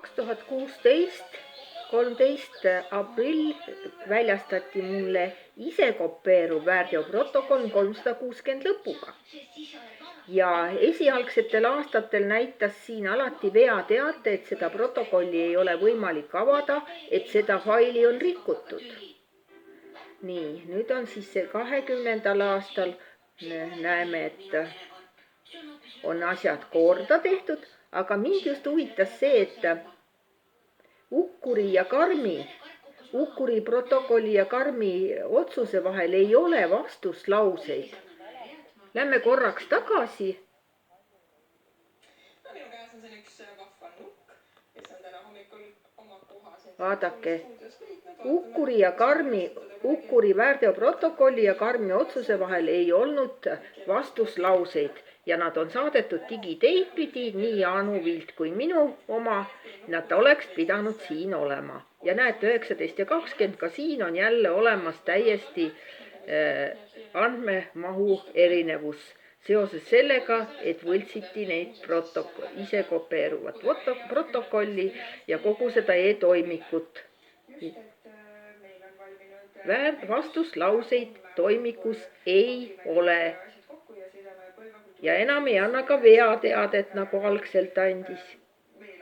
2016, 13. aprill väljastati mulle isekopeeruv väärteoprotokoll 360 lõpuga. Ja esialgsetel aastatel näitas siin alati veateate, et seda protokolli ei ole võimalik avada, et seda faili on rikutud. Nii, nüüd on siis see 20. aastal, näeme, et on asjad korda tehtud, aga mind just huvitas see, et Ukkuri protokolli ja Karmi otsuse vahel ei ole vastuslauseid. Lähme korraks tagasi. Vaadake, Ukkuri väärteoprotokolli ja Karmi otsuse vahel ei olnud vastuslauseid ja nad on saadetud digiteid pidi, nii Anu Vilt kui minu oma, nad oleks pidanud siin olema. Ja näete, 19 ja 20, ka siin on jälle olemas täiesti andmemahu erinevus seoses sellega, et võltsiti neid ise kopeeruvat protokolli ja kogu seda e-toimikut. Vastuslauseid toimikus ei ole. Ja enam ei anna ka veateadet, nagu algselt andis.